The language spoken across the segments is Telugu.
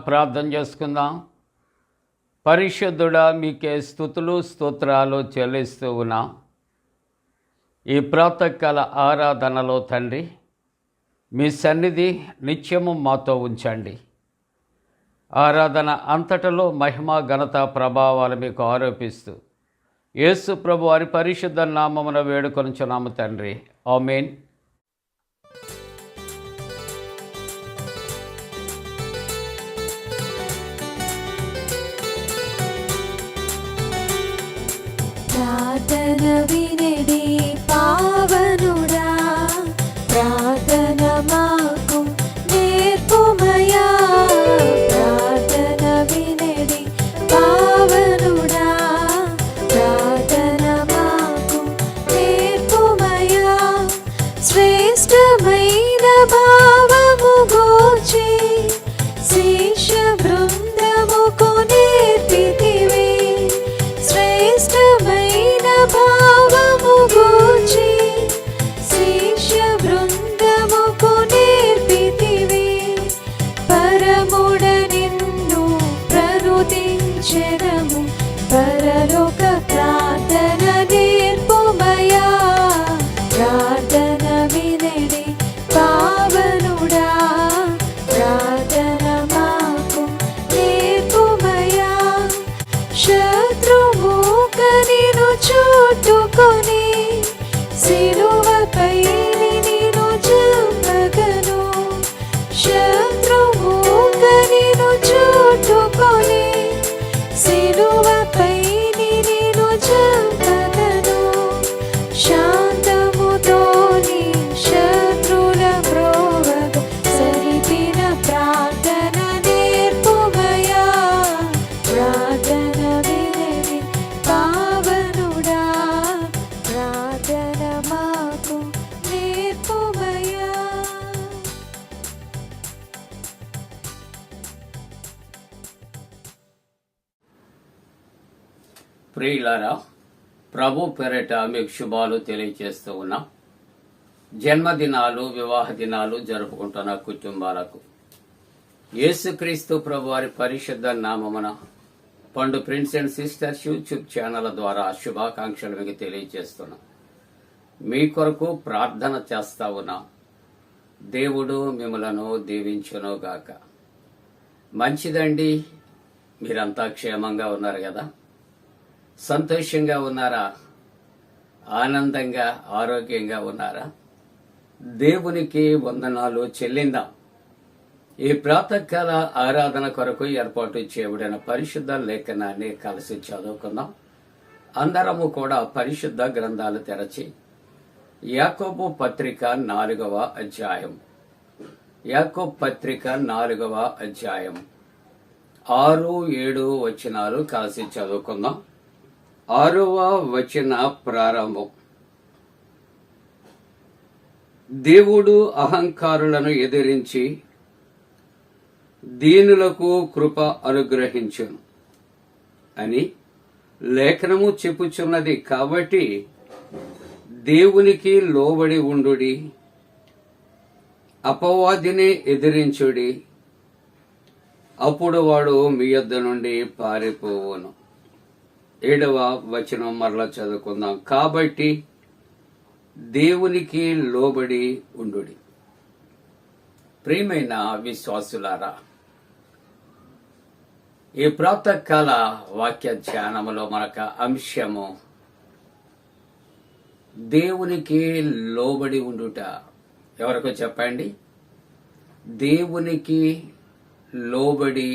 ప్రార్థన చేసుకుందాం. పరిశుద్ధుడా, మీకే స్తుతులు స్తోత్రాలు చెల్లిస్తూ ఉన్నాం. ఈ ప్రాతకాల ఆరాధనలో తండ్రి, మీ సన్నిధి నిత్యము మాతో ఉంచండి. ఆరాధన అంతటలో మహిమ ఘనత ప్రభావాలు మీకు ఆరోపిస్తూ యేసు ప్రభు వారి పరిశుద్ధ నామమున వేడుకొనుచున్నాము తండ్రి. ఆమేన్. ప్రార్థన వినడి పావనుడా, ప్రార్థన మాకు నేర్పుమయా. ప్రార్థన వినడి పావనుడా, ప్రార్థన మాకు నేర్పుమయా. శ్రేష్టమైన భావము గూర్చి శిష్య బృందముకు నేర్పితివి. శ్రేష్టమైన భావము గూర్చి శిష్య బృందముకు నేర్పితివి. పరముడ నిన్ను ప్రనుతించెదము, పరలోక ప్రార్థన నేర్పుమయా. ప్రార్థన వినడి పావనుడా, ప్రార్థన మాకు నేర్పుమయా. శత్రువుక నిన్ను చుట్టుకొని సిలువపై నిన్ను చంపగను. శత్రువుక నిన్ను చుట్టుకొని సిలువపై నిన్ను చంపగను. శాంతముతోని శత్రుల బ్రోవగ సరిపిన ప్రార్థన నేర్పుమయా. ప్రార్థన వినడి పావనుడా, ప్రార్థన మాకు నేర్పుమయా. ప్రియులారా, ప్రభు పేరిట మీకు శుభాలు తెలియజేస్తూ ఉన్నాం. జన్మదినాలు, వివాహ దినాలు జరుపుకుంటున్న కుటుంబాలకు యేసుక్రీస్తు ప్రభు వారి పరిశుద్ధ నామమున పండు prince and sisters YouTube channel ద్వారా శుభాకాంక్షలు మీకు తెలియజేస్తున్నాం. మీ కొరకు ప్రార్థన చేస్తా ఉన్నాం. దేవుడు మిమ్మలను దీవించునుగాక. మంచిదండి, మీరంతా క్షేమంగా ఉన్నారు కదా? సంతోషంగా ఉన్నారా? ఆనందంగా, ఆరోగ్యంగా ఉన్నారా? దేవునికి వందనాలు చెల్లిందాం. ఈ ప్రాతకాల ఆరాధన కొరకు ఏర్పాటు చేయబడిన పరిశుద్ధ లేఖనాన్ని కలిసి చదువుకుందాం. అందరము కూడా పరిశుద్ధ గ్రంథాలు తెరచి యాకోబు పత్రిక 4వ అధ్యాయం, యాకోబు పత్రిక 4వ అధ్యాయం 6, 7 వచనాలు కలిసి చదువుకుందాం. 6వ వచన ప్రారంభం. దేవుడు అహంకారులను ఎదిరించి దీనులకు కృప అనుగ్రహించును అని లేఖనము చెప్పుచున్నది. కాబట్టి దేవునికి లోబడి ఉండుడి, అపవాదిని ఎదిరించుడి, అప్పుడు వాడు మీ యొద్ద నుండి పారిపోవును. 7వ వచనం మరలా చదువుకుందాం. కాబట్టి దేవునికి లోబడి ఉండుడి. ప్రియమైన విశ్వాసులారా, ఈ ప్రాతకాల వాక్య ధ్యానములో మనకు అంశము దేవునికి లోబడి ఉండుట. ఎవరికో చెప్పండి. దేవునికి లోబడి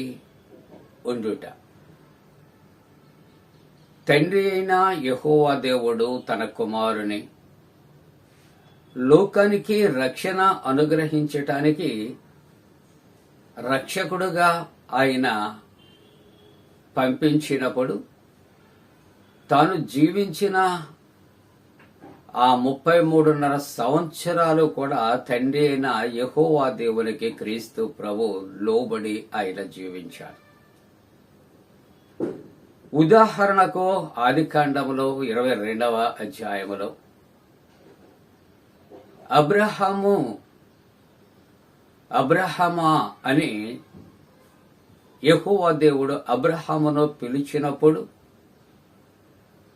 ఉండుట. తండ్రి అయిన యెహోవా దేవుడు తన కుమారుని లోకానికి రక్షణ అనుగ్రహించటానికి రక్షకుడుగా ఆయన పంపించినప్పుడు తాను జీవించిన ఆ 33.5 సంవత్సరాలు కూడా తండ్రి అయిన యెహోవా దేవునికి, క్రీస్తు ప్రభు లోబడి ఆయన జీవించాడు. ఉదాహరణకు ఆదికాండములో 22వ అధ్యాయములో అబ్రహామా అని యెహోవా దేవుడు అబ్రహామును పిలిచినప్పుడు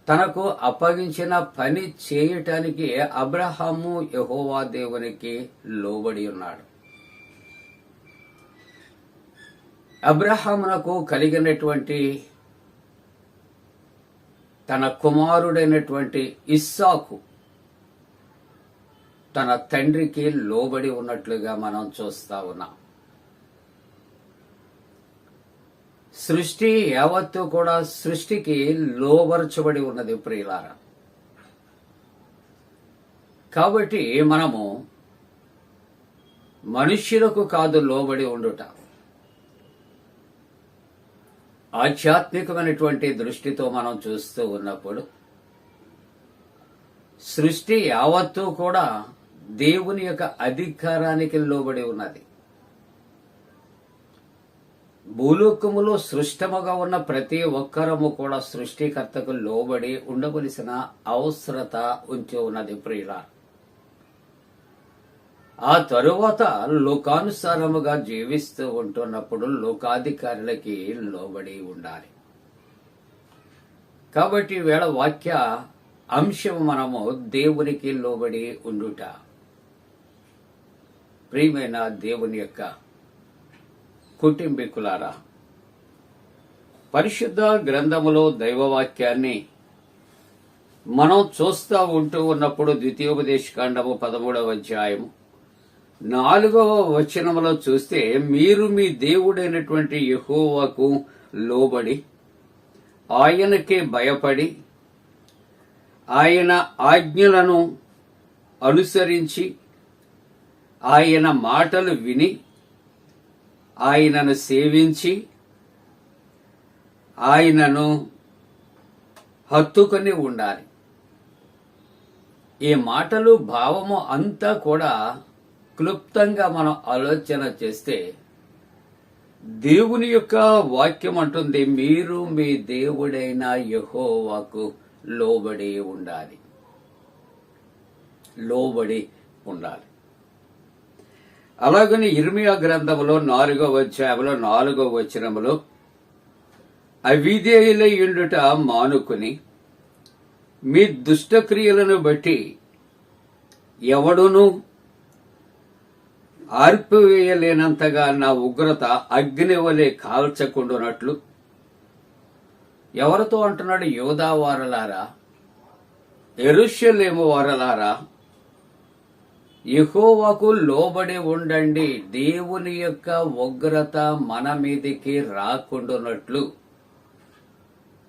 తనకు అప్పగించిన పని చేయటానికి అబ్రహాము యెహోవా దేవునికి లోబడి ఉన్నాడు. అబ్రహామునకు కలిగినటువంటి తన కుమారుడైనటువంటి ఇస్సాకు తన తండ్రికి లోబడి ఉన్నట్లుగా మనం చూస్తా ఉన్నాం. సృష్టి యావత్తు కూడా సృష్టికి లోబరచబడి ఉన్నది ప్రియులారా. కాబట్టి మనము మనుష్యులకు కాదు లోబడి ఉండుట, ఆధ్యాత్మికమైనటువంటి దృష్టితో మనం చూస్తూ ఉన్నప్పుడు సృష్టి యావత్తు కూడా దేవుని యొక్క అధికారానికి లోబడి ఉన్నది. భూలోకములో సృష్టముగా ఉన్న ప్రతి ఒక్కరము కూడా సృష్టికర్తకు లోబడి ఉండవలసిన అవసరత ఉంచి ఉన్నది ప్రియులారా. ఆ తరువాత లోకానుసారముగా జీవిస్తూ ఉంటున్నప్పుడు లోకాధికారులకి లోబడి ఉండాలి. కాబట్టి వేళ వాక్య అంశం మనము దేవునికి లోబడి ఉండుట. ప్రియమైన దేవుని యొక్క కుటుంబీకులారా, పరిశుద్ధ గ్రంథములో దైవవాక్యాన్ని మనం చూస్తూ ఉంటూ ఉన్నప్పుడు ద్వితీయోపదేశకాండము 13వ అధ్యాయము 4వ వచనములో చూస్తే, మీరు మీ దేవుడైనటువంటి యెహోవాకు లోబడి ఆయనకే భయపడి ఆయన ఆజ్ఞలను అనుసరించి ఆయన మాటలు విని ఆయనను సేవించి ఆయనను హత్తుకొని ఉండాలి. ఈ మాటలు భావము అంతా కూడా క్లుప్తంగా మనం ఆలోచన చేస్తే దేవుని యొక్క వాక్యం అంటుంది, మీరు మీ దేవుడైన యెహోవాకు లోబడి ఉండాలి. లోబడి ఉండాలి. అలాగని ఇర్మియా గ్రంథములో 4వ అధ్యాయంలో 4వ వచనములో అవిధేయులై ఉండుట మానుకుని మీ దుష్టక్రియలను బట్టి ఎవడును ఆర్పివేయలేనంతగా నా ఉగ్రత అగ్ని వలె కాల్చకుండునట్లు. ఎవరితో అంటున్నాడు? యూదా వారలారా, యెరూషలేము వారలారా, యెహోవాకు లోబడి ఉండండి, దేవుని యొక్క ఉగ్రత మన మీదికి రాకుండానట్లు.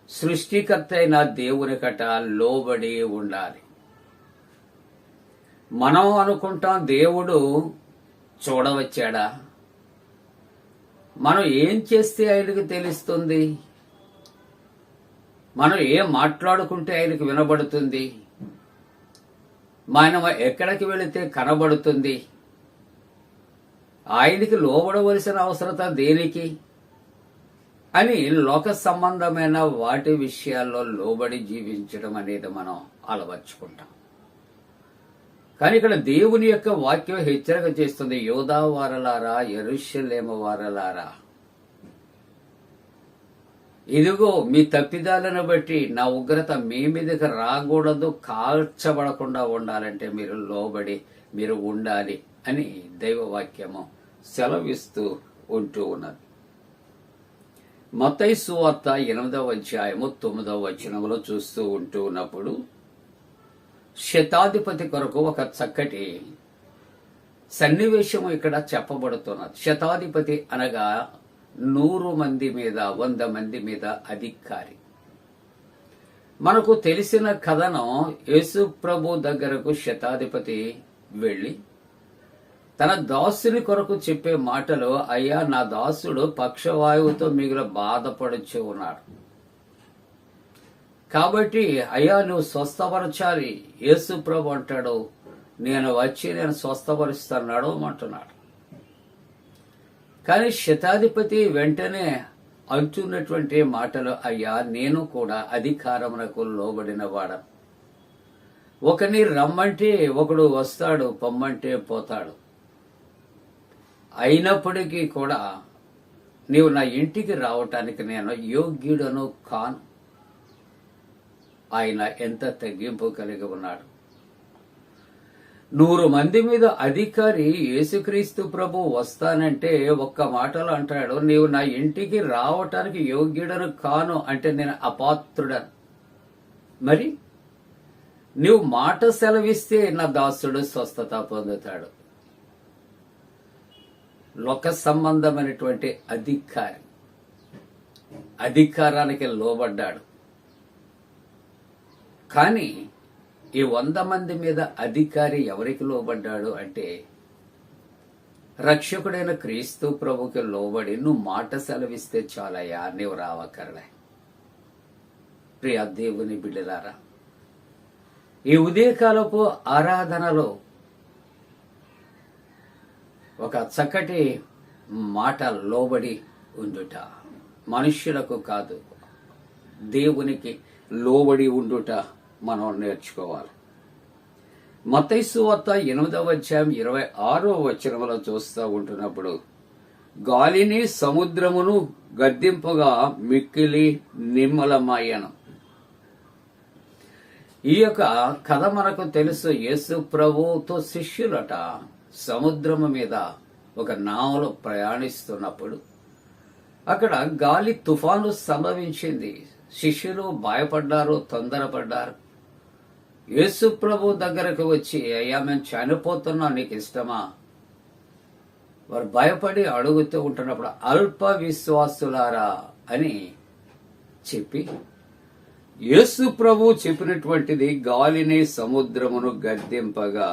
సృష్టికర్త అయిన దేవునికట లోబడి ఉండాలి. మనం అనుకుంటాం దేవుడు చూడవచ్చాడా? మనం ఏం చేస్తే ఆయనకు తెలుస్తుంది? మనం ఏం మాట్లాడుకుంటే ఆయనకు వినబడుతుంది? మనం ఎక్కడికి వెళితే కనబడుతుంది? ఆయనకి లోబడవలసిన అవసరత దేనికి అని లోక సంబంధమైన వాటి విషయాల్లో లోబడి జీవించడం అనేది మనం అలవర్చుకుంటాం. కానీ ఇక్కడ దేవుని యొక్క వాక్యం హెచ్చరిక చేస్తుంది, యూదా వారలారా, యెరూషలేము వారలారా, ఇదిగో మీ తప్పిదాలను బట్టి నా ఉగ్రత మీ మీదకి రాకూడదు, కాల్చబడకుండా ఉండాలంటే మీరు లోబడి మీరు ఉండాలి అని దైవవాక్యము సెలవిస్తూ ఉంటూ ఉన్నది. మత్తయి సువార్త 8వ అధ్యాయము 9వ వచనములో చూస్తూ ఉంటూ ఉన్నప్పుడు శతాధిపతి కొరకు ఒక చక్కటి సన్నివేశము ఇక్కడ చెప్పబడుతున్నది. శతాధిపతి అనగా 100 మంది మీద 100 మంది మీద అధికారి. మనకు తెలిసిన కథనం, యేసు ప్రభు దగ్గరకు శతాధిపతి వెళ్లి తన దాసుని కొరకు చెప్పే మాటలు, అయ్యా నా దాసుడు పక్షవాయువుతో మిగులు బాధపడుచు ఉన్నాడు, కాబట్టి అయ్యా నువ్వు స్వస్థపరచాలి. యేసు ప్రభు అంటాడు, నేను వచ్చి నేను స్వస్థపరుస్తున్నాడు అంటున్నాడు. కానీ శతాధిపతి వెంటనే అంటున్నటువంటి మాటలు, అయ్యా నేను కూడా అధికారమునకు లోబడిన వాడ, ఒకని రమ్మంటే ఒకడు వస్తాడు, పొమ్మంటే పోతాడు. అయినప్పటికీ కూడా నీవు నా ఇంటికి రావటానికి నేను యోగ్యుడను కాను. ఆయన ఎంత తగ్గింపు కలిగి ఉన్నాడు. 100 మంది మీద అధికారి యేసుక్రీస్తు ప్రభు వస్తానంటే ఒక్క మాటలో అంటాడు, నీవు నా ఇంటికి రావటానికి యోగ్యుడను కాను అంటే నేను అపాత్రుడను. మరి నీవు మాట సెలవిస్తే నా దాసుడు స్వస్థత పొందుతాడు. లోక సంబంధమైనటువంటి అధికారానికి లోబడ్డాడు. కానీ ఈ 100 మంది మీద అధికారి ఎవరికి లోబడ్డాడు అంటే రక్షకుడైన క్రీస్తు ప్రభుకి లోబడి నువ్వు మాట సెలవిస్తే చాలయ్యా, నీవు రావక్కర్లే. ప్రియ దేవుని బిడ్డలారా, ఈ ఉదయకాలపు ఆరాధనలో ఒక చక్కటి మాట లోబడి ఉండుట, మనుష్యులకు కాదు దేవునికి లోబడి ఉండుట మనం నేర్చుకోవాలి. మత్తయి సువార్త 8వ అధ్యాయం 26వ వచనములో చూస్తూ ఉంటున్నప్పుడు, గాలిని సముద్రమును గద్దింపుగా మిక్కిలి నిమ్మలమాయను. ఈ యొక్క కథ మనకు తెలుసు. యేసు ప్రభువుతో శిష్యులట సముద్రము మీద ఒక నావలో ప్రయాణిస్తున్నప్పుడు అక్కడ గాలి తుఫాను సంభవించింది. శిష్యులు భయపడ్డారు, తొందరపడ్డారు. యేసు ప్రభు దగ్గరకు వచ్చి, అయ్యా మేము చనిపోతున్నాం, నీకు ఇష్టమా? వారు భయపడి అడుగుతూ ఉంటున్నప్పుడు అల్ప విశ్వాసులారా అని చెప్పి యేసు ప్రభు చెప్పినటువంటిది గాలిని సముద్రమును గద్దింపగా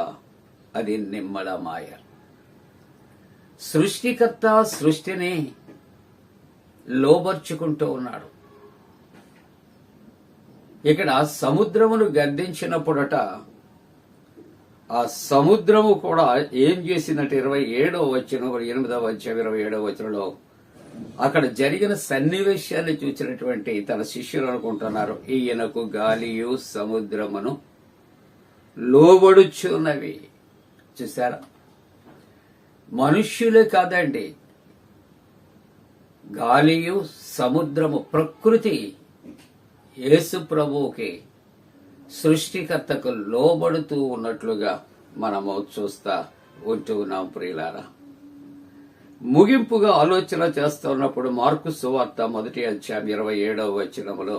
అది నిమ్మలమాయ. సృష్టికర్త సృష్టిని లోబర్చుకుంటూ ఉన్నాడు. ఇక్కడ సముద్రమును గద్దించినప్పుడట ఆ సముద్రము కూడా ఏం చేసిందంటే 27వ వచనం 8వ అధ్యాయం 27వ వచనంలో అక్కడ జరిగిన సన్నివేశాన్ని చూసినటువంటి తన శిష్యులు అనుకుంటున్నారు, ఈయనకు గాలియు సముద్రమును లోబడుచున్నవి. చూసారా, మనుష్యులే కాదండి, గాలియు సముద్రము ప్రకృతి యేసు ప్రభువుకి సృష్టికర్తకు లోబడుతూ ఉన్నట్లుగా మనము చూస్తా ఉంటూ ఉన్నాం. ప్రియులారా, ముగింపుగా ఆలోచన చేస్తున్నప్పుడు మార్కు సువార్త 1వ అధ్యాయం 27వ వచనములో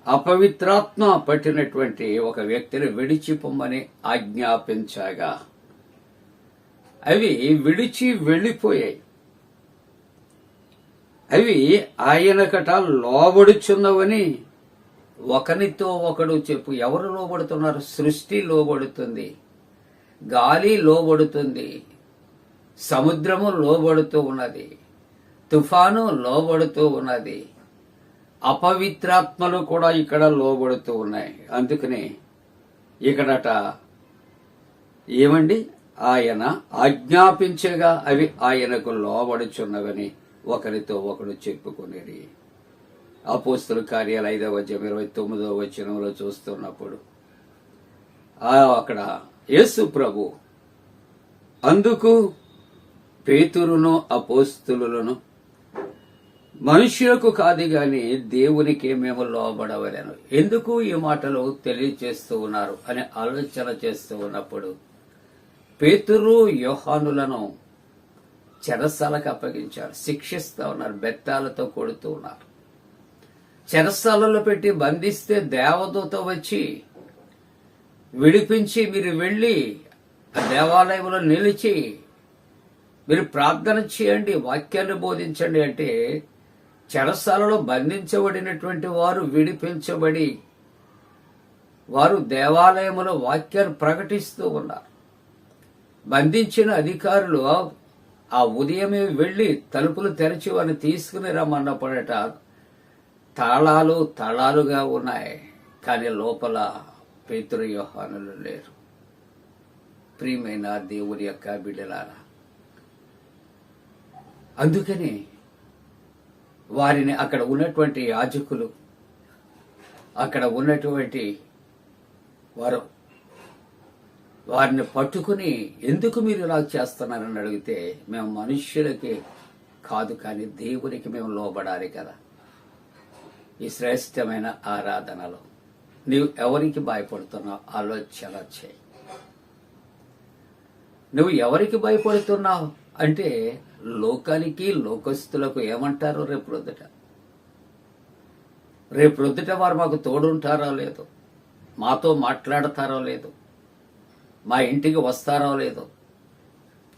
అపవిత్రాత్మ పట్టినటువంటి ఒక వ్యక్తిని విడిచిపోమని ఆజ్ఞాపించగా అవి విడిచి వెళ్లిపోయాయి. అవి ఆయనకట లోబడుచున్నవని ఒకనితో ఒకడు చెప్పు. ఎవరు లోబడుతున్నారు? సృష్టి లోబడుతుంది, గాలి లోబడుతుంది, సముద్రము లోబడుతూ ఉన్నది, తుఫాను లోబడుతూ ఉన్నది, అపవిత్రాత్మలు కూడా ఇక్కడ లోబడుతూ ఉన్నాయి. అందుకని ఇక్కడట ఏమండి, ఆయన ఆజ్ఞాపించగా అవి ఆయనకు లోబడుచున్నవని ఒకరితో ఒకడు చెప్పుకునేది. అపోస్తల కార్యాలు 5వ అధ్యాయం 29వ వచనంలో చూస్తున్నప్పుడు అక్కడ యేసు ప్రభు అందుకు పేతురును అపోస్తలులను మనుష్యులకు కాదు గాని దేవునికి మేము లోబడవలేను. ఎందుకు ఈ మాటలు తెలియజేస్తూ ఉన్నారు అని ఆలోచన చేస్తూ ఉన్నప్పుడు పేతురు యోహానులను చెరసాలకు అప్పగించారు, శిక్షిస్తూ ఉన్నారు, బెత్తాలతో కొడుతూ ఉన్నారు. చెరసాలలో పెట్టి బంధిస్తే దేవదూత వచ్చి విడిపించి మీరు వెళ్లి ఆ దేవాలయంలో నిలిచి మీరు ప్రార్థన చేయండి, వాక్యాన్ని బోధించండి అంటే చెరసాలలో బంధించబడినటువంటి వారు విడిపించబడి వారు దేవాలయములో వాక్యాన్ని ప్రకటిస్తూ ఉన్నారు. బంధించిన అధికారులు ఆ ఉదయమే వెళ్లి తలుపులు తెరిచి వారిని తీసుకుని రమ్మన్నప్పుడట తాళాలుగా ఉన్నాయి, కానీ లోపల పేతురు యోహానులు లేరు. ప్రియమైన దేవుని యొక్క బిడ్డలారా, అందుకని వారిని అక్కడ ఉన్నటువంటి యాజకులు, అక్కడ ఉన్నటువంటి వారు వారిని పట్టుకుని ఎందుకు మీరు ఇలా చేస్తున్నారని అడిగితే మేము మనుష్యులకి కాదు, కానీ దేవునికి మేము లోబడాలి కదా. ఈ శ్రేష్టమైన ఆరాధనలో నీవు ఎవరికి భయపడుతున్నావు ఆలోచన చేయి. నువ్వు ఎవరికి భయపడుతున్నావు అంటే లోకానికి, లోకస్తులకు ఏమంటారు రేపు ప్రొద్దుట వారు మాకు తోడుంటారో లేదో, మాతో మాట్లాడతారో లేదో, మా ఇంటికి వస్తారో లేదో.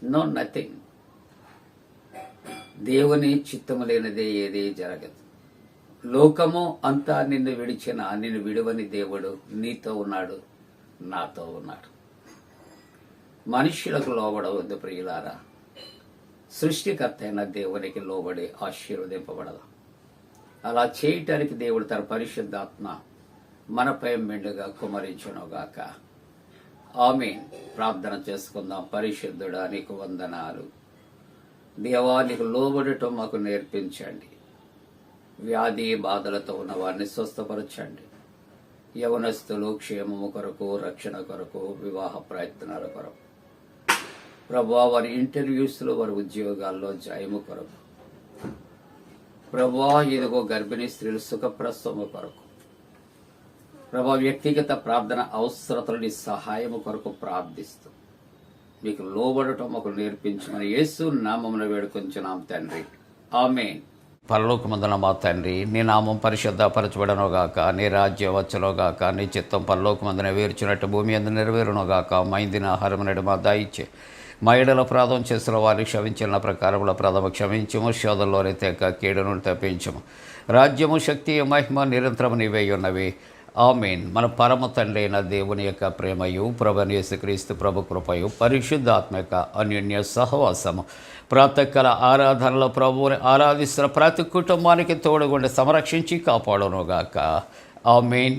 No, nothing. దేవుని చిత్తము లేనిదే ఏది జరగదు. లోకము అంతా నిన్ను విడిచిన నిన్ను విడువని దేవుడు నీతో ఉన్నాడు, నాతో ఉన్నాడు. మనుష్యులకు లోబడవద్దు ప్రియులారా, సృష్టికర్త అయిన దేవునికి లోబడి ఆశీర్వదింపబడదాం. అలా చేయటానికి దేవుడు తన పరిశుద్ధాత్మ మనపై మెండుగా కుమరించునుగాక. ఆమేన్. ప్రార్థన చేసుకుందాం. పరిశుద్ధుడా, నీకు వందనాలు. దేవా, నీకు లోబడటం మాకు నేర్పించండి. వ్యాధి బాధలతో ఉన్న వారిని స్వస్థపరచండి. యవనస్తులు క్షేమము కొరకు, రక్షణ కొరకు, వివాహ ప్రయత్నాల కొరకు ప్రభువా, వారి ఇంటర్వ్యూస్లో, వారి ఉద్యోగాల్లో జయము కొరకు ప్రభువా, ఇదిగో గర్భిణీ స్త్రీలు సుఖప్రసవము కొరకు ప్రభువా, వ్యక్తిగత ప్రార్థన అవసరతలని సహాయము కొరకు ప్రార్థిస్తూ మీకు లోబడటం మాకు నేర్పించమని యేసు నామమున వేడుకొంచున్నాం తండ్రి. ఆమేన్. పరలోకమందున మా తండ్రి, నీ నామం పరిశుద్ధపరచబడనుగాక, నీ రాజ్యం వచ్చునుగాక, నీ చిత్తం పరలోకమందున వేర్చినట్టు భూమి అందు నెరవేరునుగాక. మా ఇందిన ఆహారం నేడు మా దయచే, మా ఏడల అపరాధం చేసిన వారిని క్షమించిన ప్రకారముల అపరాధము క్షమించము, శోధంలోనే తెక్క కీడును తప్పించము. రాజ్యము, శక్తి, మహిమ నిరంతరము నీవే ఉన్నవి. ఆమేన్. మన పరమ తండ్రి అయిన దేవుని యొక్క ప్రేమయు, ప్రభువైన యేసుక్రీస్తు ప్రభు కృపయు, పరిశుద్ధాత్మ యొక్క అన్యోన్య సహవాసము ప్రాతకాల ఆరాధనలో ప్రభువుని ఆరాధిస్తున్న ప్రతి కుటుంబానికి తోడుగుండి సంరక్షించి కాపాడునుగాక. ఆమేన్.